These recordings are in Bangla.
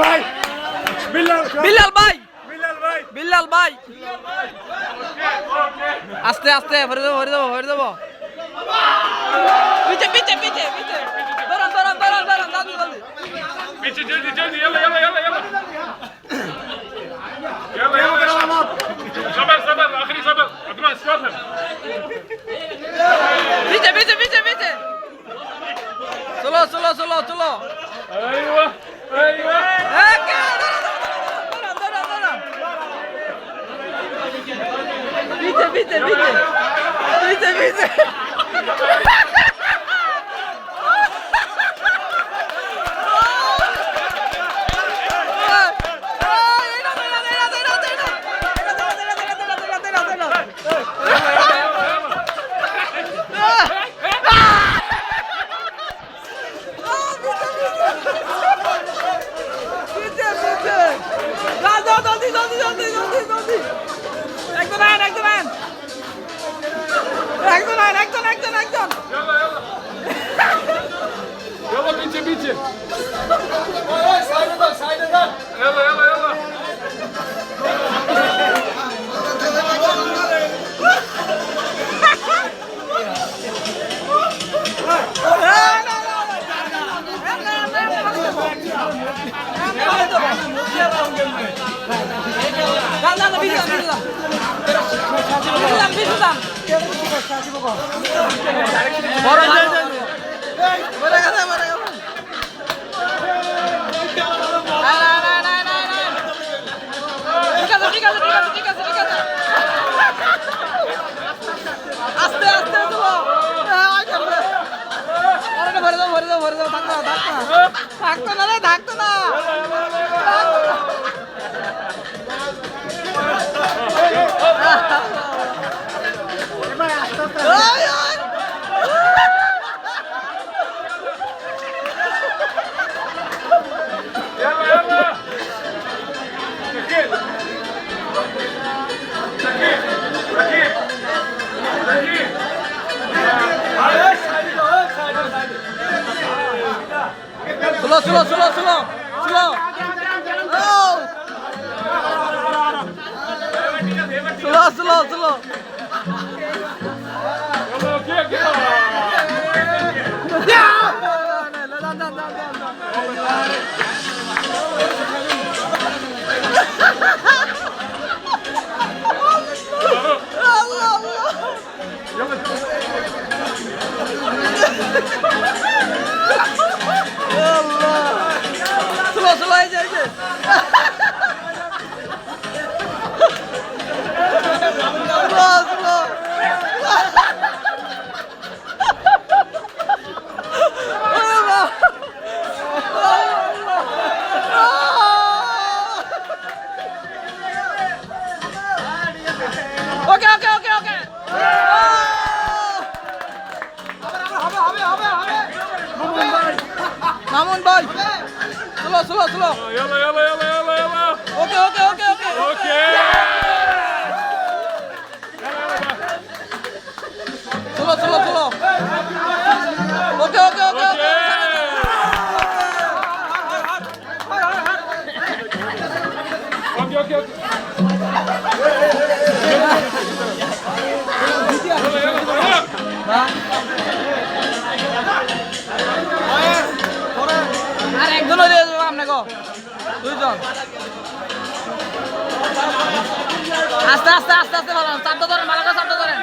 ভাই বিল্লাল ভাই বিল্লাল ভাই বিল্লাল ভাই আস্তে আস্তে ভরে দেবো পিছে পিছে পিছে পিছে ধরুন জলদি জলদি पीछे जल्दी जल्दी يلا يلا يلا يلا يلا يلا صبر صبر اخري صبر عثمان استوثق পিছে পিছে পিছে পিছে চলো ايوه ايوه পিছে পিছে পিছে পিছে একজন يلا بيتي بيتي يلا يلا يلا আস্তে আস্তে ভরে দাও থাকতো না রে থাকতো না يلا يلا سكين سكين سكين سكين স্লো يلا اوكي كده স্লো এই যে ওকে মামুন ভাই স্লো يلا يلا يلا يلا يلا ওকে اوكي স্লো ওকে اوكي আর একজন হয়ে যাবো আপনাকে দুইজন আস্তে ভালো চাপটা ধরেন ভালো করে চাপটা ধরেন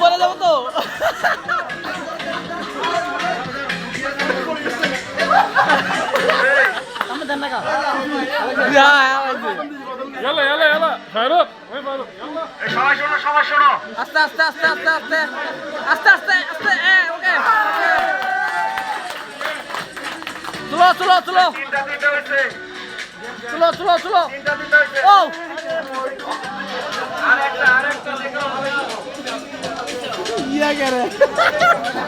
ভরে যাবো তো يلا يلا يلا فاروق وين فاروق يلا সবাই শোনো আস্তে ওকে চলো তিনটা হইছে চলো তিনটা হইছে ও আরেকটা লাগে রে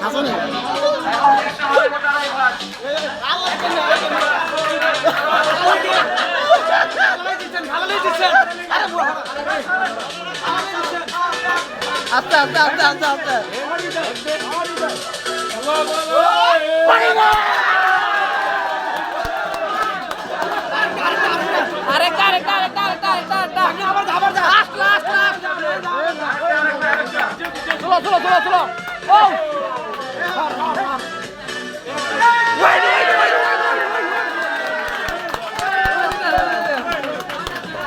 আসলে আস্তে আস্তে আস্তে আস্তে আস্তে আরেকটা আরেকটা আরেকটা আরেকটা আরেকটা আরেকটা আবার আবার লাস্ট লাস্ট লাস্ট চলো চলো চলো চলো ও